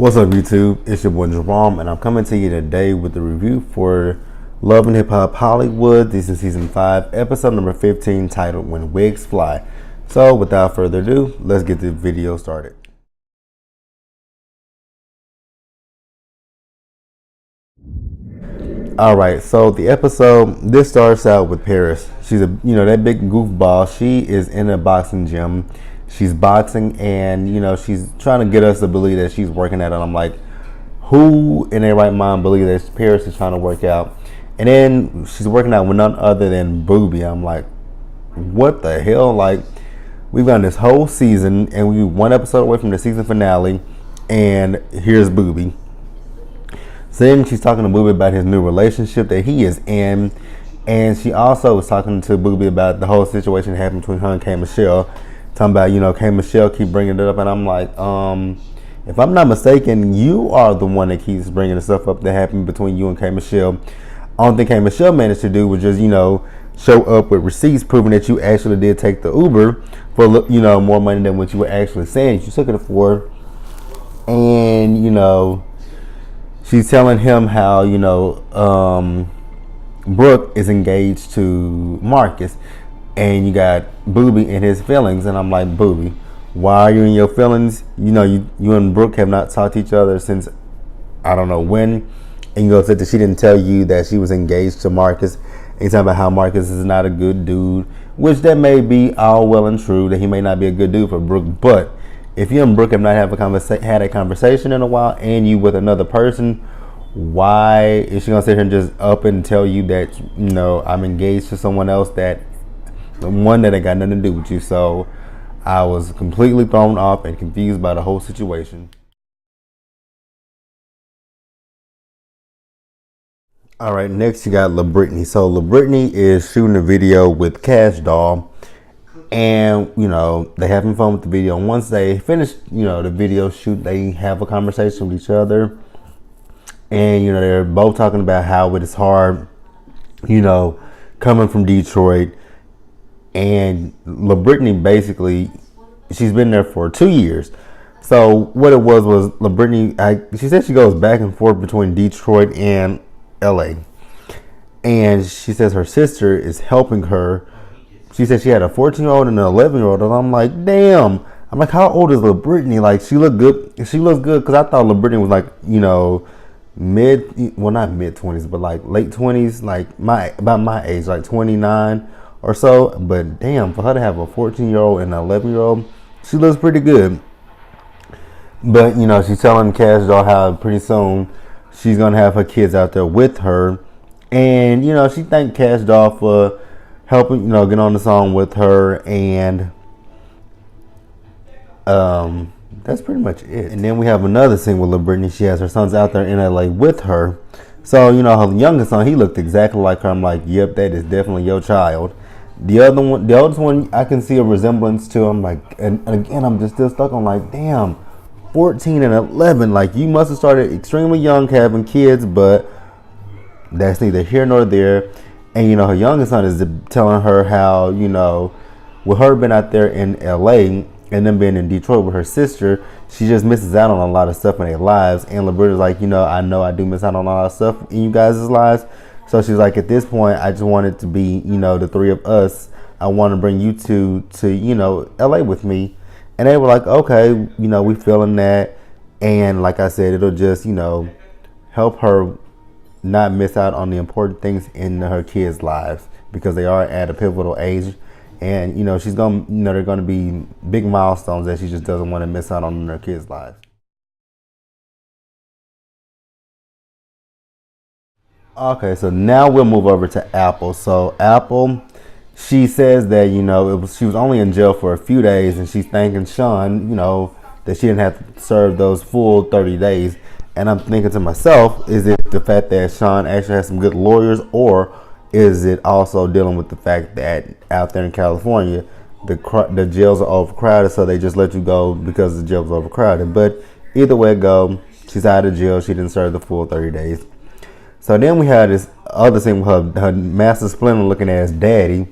What's up, YouTube? It's your boy Jerome, and I'm coming to you today with the review for Love and Hip Hop Hollywood. This is season 5, episode number 15, titled When Wigs Fly. So, without further ado, let's get the video started. Alright, so the episode, this starts out with Paris. She's that big goofball. She is in a boxing gym. She's boxing, and she's trying to get us to believe that she's working at it. I'm like, who in their right mind believe that Paris is trying to work out? And then she's working out with none other than Booby. I'm like, what the hell? Like, we've gone this whole season, and we're one episode away from the season finale, and here's Booby. So then she's talking to Booby about his new relationship that he is in, and she also was talking to Booby about the whole situation that happened between her and K. Michelle. Talking about, K. Michelle keep bringing it up, and I'm like, if I'm not mistaken, you are the one that keeps bringing the stuff up that happened between you and K. Michelle. Only thing K. Michelle managed to do was just, show up with receipts proving that you actually did take the Uber for, more money than what you were actually saying you took it for. And, she's telling him how, Brooke is engaged to Marcus. And you got Booby in his feelings, and I'm like, Booby, why are you in your feelings? You and Brooke have not talked to each other since I don't know when. And you go say that she didn't tell you that she was engaged to Marcus. And you talking about how Marcus is not a good dude, which that may be all well and true, that he may not be a good dude for Brooke. But if you and Brooke have not had a conversation in a while, and you with another person, why is she gonna sit here and just up and tell you that I'm engaged to someone else that one that ain't got nothing to do with you? So I was completely thrown off and confused by the whole situation. All right, next you got LaBrittany. So LaBrittany is shooting a video with Cash Doll, and they having fun with the video. And once they finish, the video shoot, they have a conversation with each other, and they're both talking about how it is hard, coming from Detroit. And LaBrittany basically, she's been there for 2 years. So what it was LaBrittany, she said she goes back and forth between Detroit and LA. And she says her sister is helping her. She said she had a 14-year-old and an 11-year-old. And I'm like, damn. I'm like, how old is LaBrittany? Like, she looked good. She looks good, because I thought LaBrittany was like, not mid 20s, but like late 20s, like about my age, like 29 or so. But damn, for her to have a 14-year-old and an 11-year-old, she looks pretty good. But she's telling Cash Doll how pretty soon she's gonna have her kids out there with her. And she thanked Cash Doll for helping get on the song with her. And that's pretty much it. And then we have another scene with LaBrittany. She has her sons out there in LA with her. So her youngest son, he looked exactly like her. I'm like, yep, that is definitely your child. The oldest one, I can see a resemblance to. I'm like, and again, I'm just still stuck on like, damn, 14 and 11. Like, you must have started extremely young having kids, but that's neither here nor there. And her youngest son is telling her how, with her being out there in LA and then being in Detroit with her sister, she just misses out on a lot of stuff in their lives. And LaBrittany's like, I know I do miss out on a lot of stuff in you guys' lives. So she's like, at this point, I just want it to be, the three of us. I want to bring you to LA with me. And they were like, okay, we feeling that. And like I said, it'll just, help her not miss out on the important things in her kids' lives, because they are at a pivotal age. And, she's going to, they're going to be big milestones that she just doesn't want to miss out on in her kids' lives. Okay, so now we'll move over to Apple. So Apple, she says that, she was only in jail for a few days, and she's thanking Sean, that she didn't have to serve those full 30 days. And I'm thinking to myself, is it the fact that Sean actually has some good lawyers, or is it also dealing with the fact that out there in California, the jails are overcrowded, so they just let you go because the jail was overcrowded? But either way it go, she's out of jail. She didn't serve the full 30 days. So then we had this other thing with her master splinter looking ass daddy,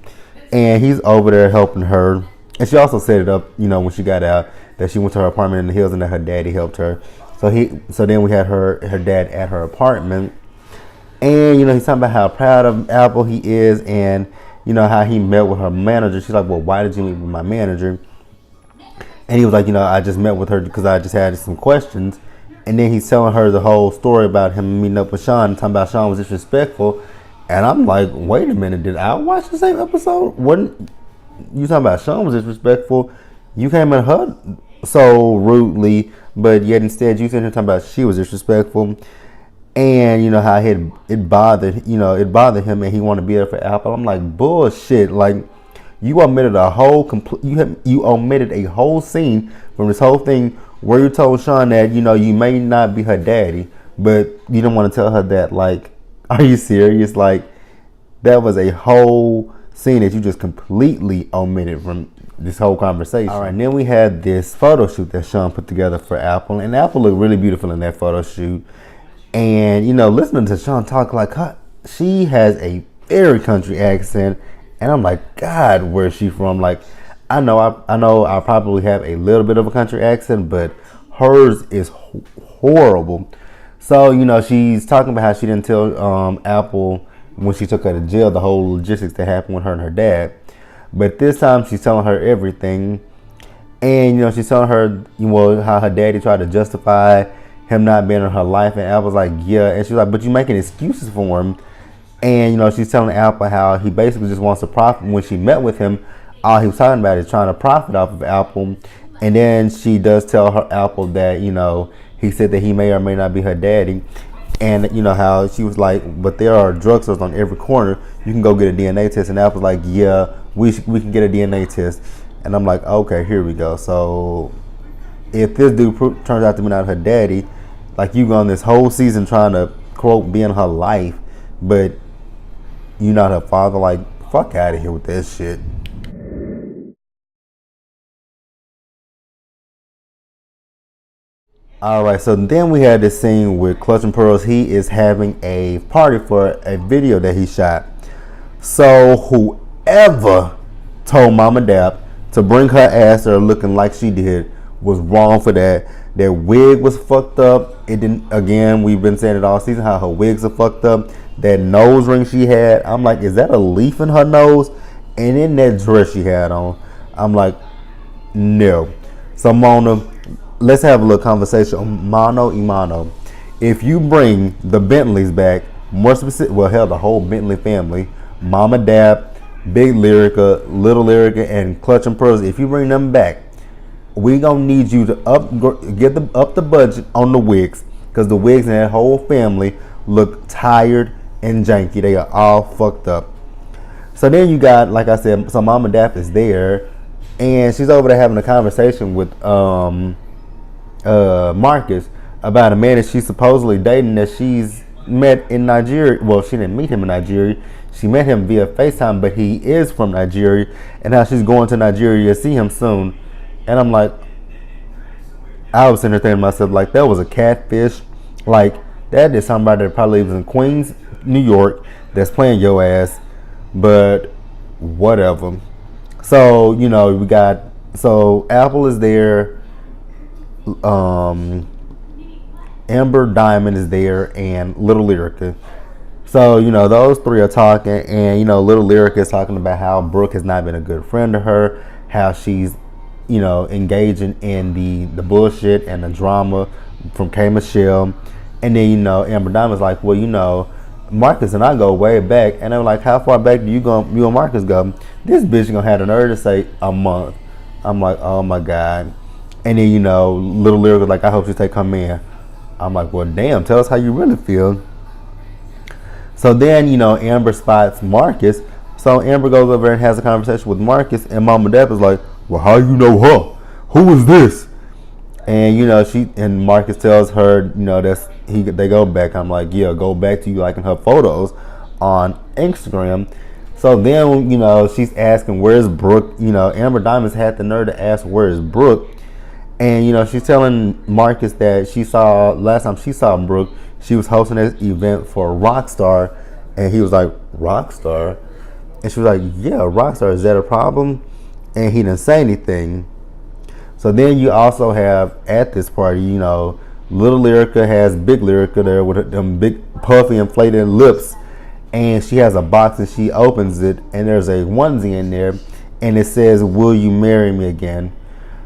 and he's over there helping her. And she also set it up, when she got out, that she went to her apartment in the hills and that her daddy helped her. So then we had her dad at her apartment, and he's talking about how proud of Apple he is, and how he met with her manager. She's like, well, why did you meet with my manager? And he was like, I just met with her because I just had some questions. And then he's telling her the whole story about him meeting up with Sean, talking about Sean was disrespectful. And I'm like, wait a minute, did I watch the same episode? Wasn't you talking about Sean was disrespectful? You came at her so rudely, but yet instead you sitting here talking about she was disrespectful. And how it bothered him, and he wanted to be there for Apple. I'm like, bullshit. Like, you omitted a whole you omitted a whole scene from this whole thing where you told Sean that you may not be her daddy, but you don't want to tell her that. Like, are you serious? Like, that was a whole scene that you just completely omitted from this whole conversation. All right, and then we had this photo shoot that Sean put together for Apple, and Apple looked really beautiful in that photo shoot. And listening to Sean talk, like, she has a very country accent, and I'm like, God, where's she from? Like, I know I probably have a little bit of a country accent, but hers is horrible. So she's talking about how she didn't tell Apple when she took her to jail the whole logistics that happened with her and her dad, but this time she's telling her everything, and she's telling her how her daddy tried to justify him not being in her life, and Apple's like, yeah, and she's like, but you making excuses for him. And she's telling Apple how he basically just wants to profit. When she met with him, all he was talking about is trying to profit off of Apple. And then she does tell her Apple that he said that he may or may not be her daddy, and how she was like, but there are drugstores on every corner, you can go get a DNA test. And Apple's like, yeah, we can get a DNA test. And I'm like, okay, here we go. So if this dude turns out to be not her daddy, like, you gone this whole season trying to, quote, be in her life, but you not her father, like, fuck out of here with that shit. Alright, so then we had this scene with Clutch and Pearls. He is having a party for a video that he shot. So whoever told Mama Dap to bring her ass there looking like she did was wrong for that. That wig was fucked up. It didn't. Again, we've been saying it all season how her wigs are fucked up. That nose ring she had, I'm like, is that a leaf in her nose? And in that dress she had on, I'm like, no. So Mona, let's have a little conversation. Mano y mano. If you bring the Bentleys back, more specific, well, hell, the whole Bentley family, Mama Dap, Big Lyrica, Little Lyrica, and Clutch and Pearls, if you bring them back, we gonna need you to up the budget on the wigs, because the wigs and that whole family look tired and janky. They are all fucked up. So then you got, like I said, so Mama Dap is there, and she's over there having a conversation with Marcus about a man that she's supposedly dating that she's met in Nigeria. Well, she didn't meet him in Nigeria. She met him via FaceTime, but he is from Nigeria, and how she's going to Nigeria to see him soon. And I'm like, I was sitting there thinking to myself, like, that was a catfish. Like, that is somebody that probably lives in Queens, New York, that's playing your ass. But whatever. So, we got, so Apple is there, Amber Diamond is there, and Little Lyrica. So, those three are talking, and, Little Lyrica is talking about how Brooke has not been a good friend to her, how she's, engaging in the bullshit and the drama from K. Michelle. And then, Amber Diamond's like, well, Marcus and I go way back. And I'm like, how far back do you and Marcus go? This bitch gonna have the nerve to say a month. I'm like, oh my God. And then, Little Lyrica like, I hope you take her man. I'm like, well, damn, tell us how you really feel. So then, Amber spots Marcus. So Amber goes over and has a conversation with Marcus, and Mama Dap is like, well, how you know her? Who is this? And Marcus tells her, they go back. I'm like, yeah, go back to you liking her photos on Instagram. So then, she's asking, where's Brooke? Amber Diamonds had the nerve to ask, where's Brooke? And, she's telling Marcus that last time she saw Brooke, she was hosting this event for Rockstar. And he was like, Rockstar? And she was like, yeah, Rockstar, is that a problem? And he didn't say anything. So then you also have at this party, Little Little Lyrica has Big Lyrica there with them big puffy inflated lips, and she has a box and she opens it and there's a onesie in there and it says, "Will you marry me again?"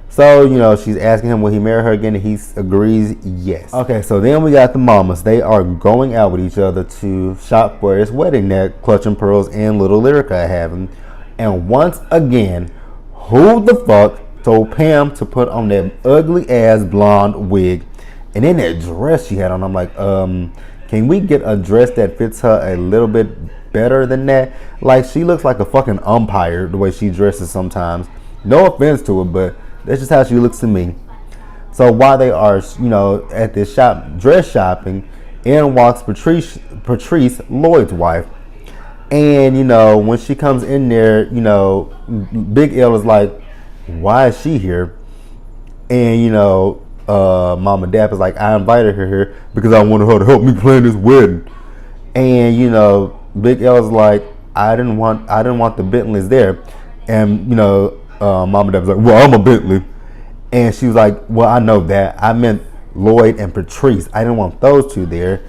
So, you know, she's asking him, will he marry her again? And he agrees, yes. Okay, so then we got the mamas. They are going out with each other to shop for this wedding that Clutch and Pearls and Little Lyrica are having. And once again, who the fuck told Pam to put on that ugly ass blonde wig? And then that dress she had on, I'm like, can we get a dress that fits her a little bit better than that? Like, she looks like a fucking umpire the way she dresses sometimes. No offense to her, but that's just how she looks to me. So while they are, you know, at this shop, dress shopping, in walks Patrice, Lloyd's wife. And, you know, when she comes in there, you know, Big L is like, why is she here? And, you know, Mama Dap is like, I invited her here because I wanted her to help me plan this wedding. And, you know, Big L is like, I didn't want the Bentleys there. And, you know, Mama Dap was like, well, I'm a Bentley. And she was like, well, I know that. I meant Lloyd and Patrice. I didn't want those two there.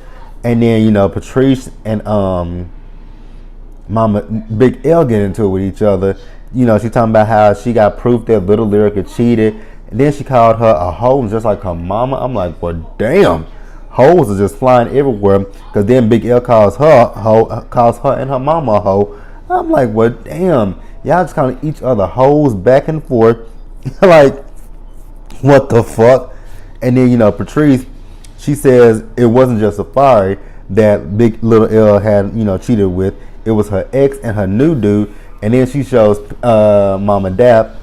And then, you know, Patrice and Mama Big L get into it with each other. You know, she talking about how she got proof that Little Lyrica cheated. And then she called her a hoe just like her mama. I'm like, well, damn. Hoes are just flying everywhere. Because then Big L calls her and her mama a hoe. I'm like, well, damn. Y'all just calling each other hoes back and forth. Like, what the fuck? And then, you know, Patrice, she says it wasn't just Safari that Big Little L had, you know, cheated with. It was her ex and her new dude. And then she shows Mama Dap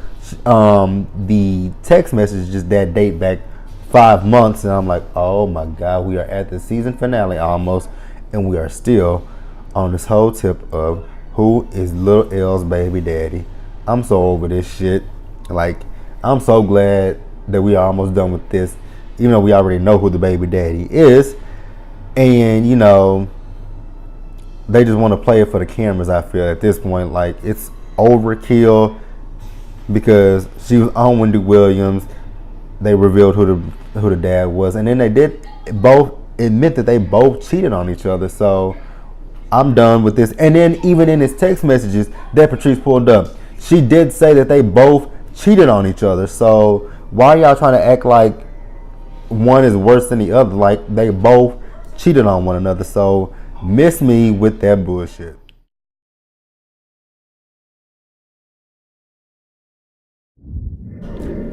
the text messages that date back 5 months. And I'm like, oh my God, we are at the season finale almost. And we are still on this whole tip of who is Little L's baby daddy. I'm so over this shit. Like, I'm so glad that we are almost done with this, even though we already know who the baby daddy is. And, you know, they just want to play it for the cameras, I feel, at this point. Like, it's overkill because she was on Wendy Williams. They revealed who the dad was. And then they did both admit that they both cheated on each other. So I'm done with this. And then even in his text messages that Patrice pulled up, she did say that they both cheated on each other. So why are y'all trying to act like one is worse than the other? Like, they both cheated on one another. So miss me with that bullshit.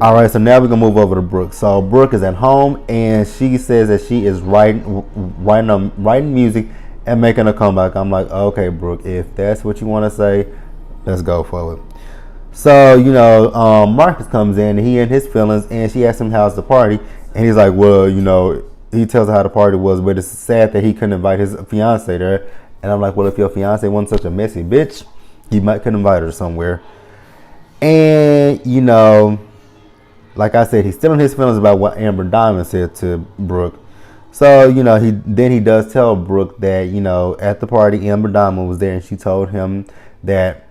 All right, so now we're gonna move over to Brooke. So Brooke is at home and she says that she is writing music and making a comeback. I'm like, okay, Brooke, if that's what you want to say, let's go for it. So, you know, Marcus comes in, he in his feelings, and she asks him how's the party, and he's like, well, you know, he tells her how the party was, but it's sad that he couldn't invite his fiance there. And I'm like, well, if your fiance wasn't such a messy bitch, he could invite her somewhere. And, you know, like I said, he's still in his feelings about what Amber Diamond said to Brooke. So, you know, he does tell Brooke that, you know, at the party, Amber Diamond was there, and she told him that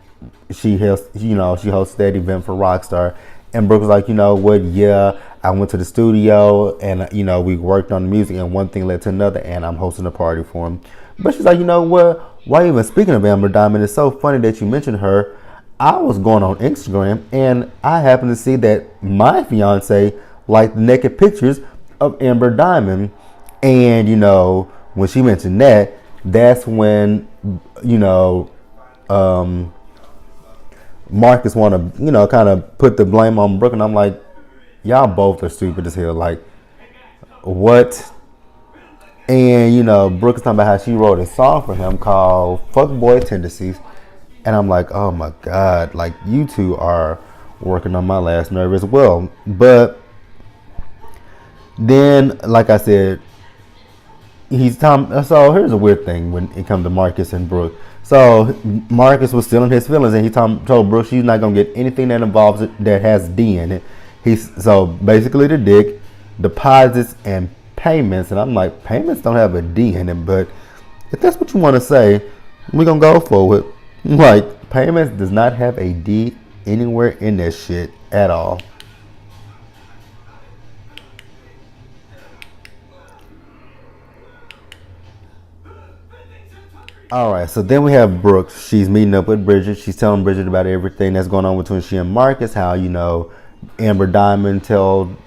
she hosted that event for Rockstar. And Brooke was like, you know what, yeah, I went to the studio and, you know, we worked on the music and one thing led to another and I'm hosting a party for him. But she's like, you know what, why even speaking of Amber Diamond, it's so funny that you mentioned her. I was going on Instagram and I happened to see that my fiance liked the naked pictures of Amber Diamond. And, you know, when she mentioned that, that's when, you know, Marcus want to, you know, kind of put the blame on Brooke. And I'm like, y'all both are stupid as hell. Like, what? And, you know, Brooke is talking about how she wrote a song for him called Fuckboy Tendencies. And I'm like, oh my God, like, you two are working on my last nerve as well. But then, like I said, so here's a weird thing when it comes to Marcus and Brooke. So Marcus was still in his feelings, and he told Brooke she's not gonna get anything that involves it that has D in it. So basically the dick, deposits, and payments. And I'm like, payments don't have a D in it, but if that's what you want to say, we're gonna go for it. Like, payments does not have a D anywhere in this shit at all. All right, so then we have Brooks. She's meeting up with Bridget. She's telling Bridget about everything that's going on between she and Marcus. How Amber Diamond told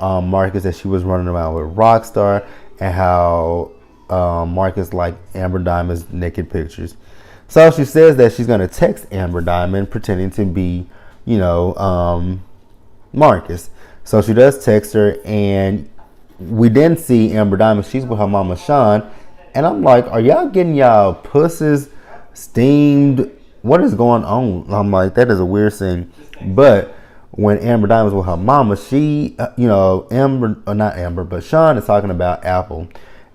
Marcus that she was running around with Rockstar, and how Marcus liked Amber Diamond's naked pictures. So she says that she's gonna text Amber Diamond, pretending to be, Marcus. So she does text her, and we then see Amber Diamond. She's with her mama Sean. And I'm like, are y'all getting y'all pussies steamed? What is going on? I'm like, that is a weird thing. But when Amber Diamond was with her mama, she, not Amber, but Sean is talking about Apple.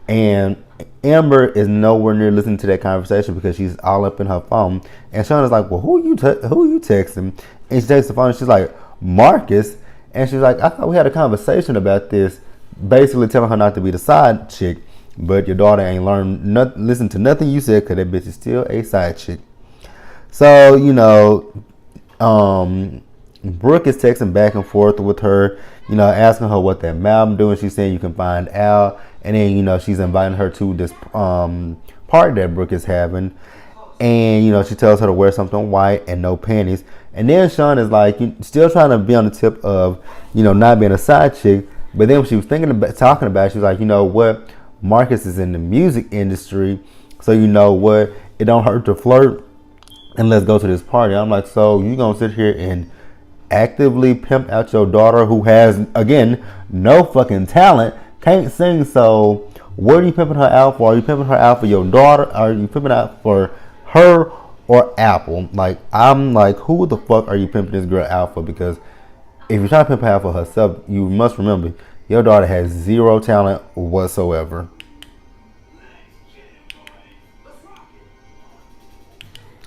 And Amber is nowhere near listening to that conversation because she's all up in her phone. And Sean is like, well, who are you texting? And she takes the phone and she's like, Marcus. And she's like, I thought we had a conversation about this, basically telling her not to be the side chick. But your daughter ain't listen to nothing you said, because that bitch is still a side chick. So, Brooke is texting back and forth with her, asking her what that Malcolm doing. She's saying you can find out. And then, she's inviting her to this party that Brooke is having. And, she tells her to wear something white and no panties. And then Sean is like, still trying to be on the tip of, not being a side chick. But then when she was talking about it, she was like, you know what? Marcus is in the music industry, so you know what? It don't hurt to flirt, and let's go to this party. I'm like, so you gonna sit here and actively pimp out your daughter, who has, again, no fucking talent, can't sing? So what are you pimping her out for? Are you pimping her out for your daughter? Are you pimping out for her or Apple? Like, I'm like, who the fuck are you pimping this girl out for? Because if you're trying to pimp her out for herself, you must remember, your daughter has zero talent whatsoever.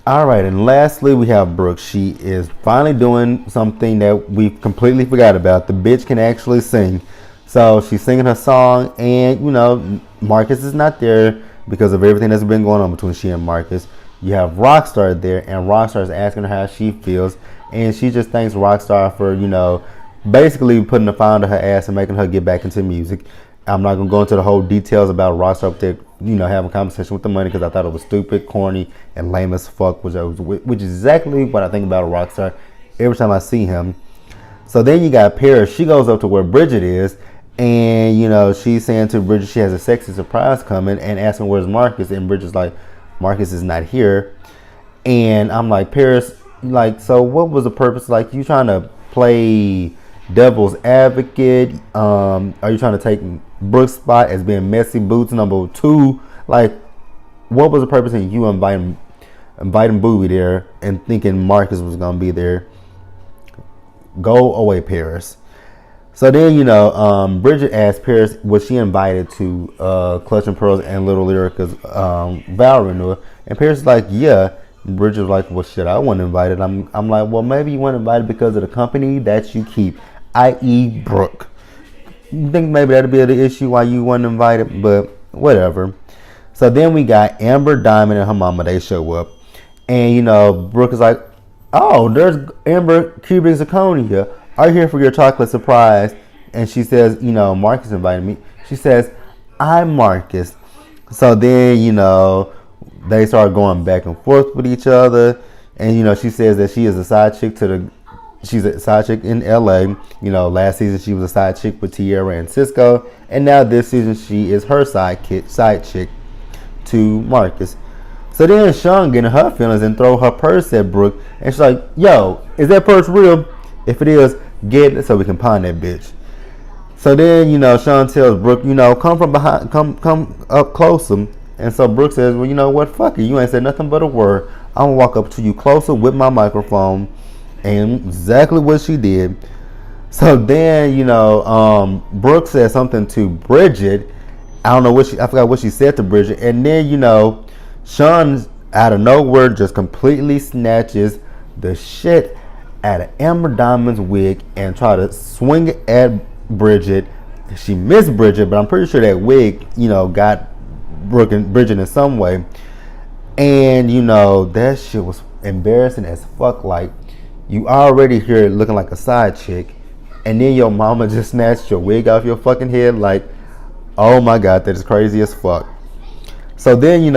All right, and lastly, we have Brooke. She is finally doing something that we completely forgot about. The bitch can actually sing. So she's singing her song, and, Marcus is not there because of everything that's been going on between she and Marcus. You have Rockstar there, and Rockstar is asking her how she feels, and she just thanks Rockstar for, basically putting the fire under her ass and making her get back into music. I'm not going to go into the whole details about Rockstar, having a conversation with the money, because I thought it was stupid, corny, and lame as fuck, which is exactly what I think about Rockstar every time I see him. So then you got Paris. She goes up to where Bridget is, and, she's saying to Bridget she has a sexy surprise coming, and asking where's Marcus, and Bridget's like, Marcus is not here. And I'm like, Paris, like, so what was the purpose? Like, you trying to play devil's advocate? Are you trying to take Brooke's spot as being messy boots number 2? Like, what was the purpose in you inviting Booby there and thinking Marcus was gonna be there? Go away, Paris. So then, Bridget asked Paris, was she invited to Clutch and Pearls and Little Lyrica's vow renewal? And Paris is like, yeah. Bridget was like, well, shit, I wasn't invited. I'm like, well, maybe you weren't invited because of the company that you keep, i.e. Brooke. You think maybe that'd be the issue why you weren't invited, but whatever. So then we got Amber Diamond and her mama. They show up, and Brooke is like, oh, there's Amber Cubic Zirconia. Are you here for your chocolate surprise? And she says, Marcus invited me. She says, I'm Marcus. So then, they start going back and forth with each other, and she says that she is a side chick she's a side chick in LA. Last season she was a side chick with Tierra and Cisco, and now this season she is her side chick to Marcus. So then Sean getting her feelings and throw her purse at Brooke, and she's like, yo, is that purse real? If it is, get it so we can pawn that bitch. So then, Sean tells Brooke, come from behind, come up closer. And so Brooke says, well, you know what? Fuck it. You ain't said nothing but a word. I'm going to walk up to you closer with my microphone. And exactly what she did. So then, Brooke said something to Bridget. I forgot what she said to Bridget. And then, Sean out of nowhere just completely snatches the shit out of Amber Diamond's wig and try to swing it at Bridget. She missed Bridget, but I'm pretty sure that wig, got Brooke and Bridget in some way. And that shit was embarrassing as fuck. Like, you already here looking like a side chick, and then your mama just snatched your wig off your fucking head. Like, oh my god, that is crazy as fuck. So then,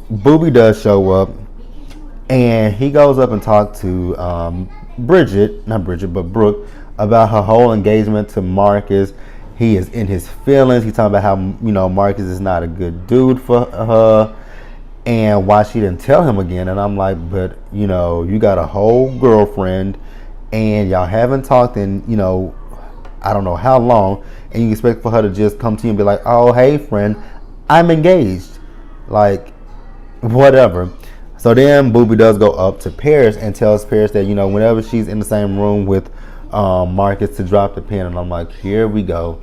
Booby does show up, and he goes up and talks to not Bridget, but Brooke, about her whole engagement to Marcus. He is in his feelings. He's talking about how, Marcus is not a good dude for her, and why she didn't tell him again. And I'm like, but, you got a whole girlfriend, and y'all haven't talked in, I don't know how long, and you expect for her to just come to you and be like, oh, hey, friend, I'm engaged. Like, whatever. So then Booby does go up to Paris and tells Paris that, whenever she's in the same room with Marcus, to drop the pin. And I'm like, here we go.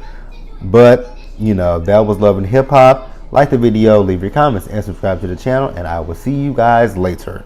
But, that was Love and Hip Hop. Like the video, leave your comments, and subscribe to the channel. And I will see you guys later.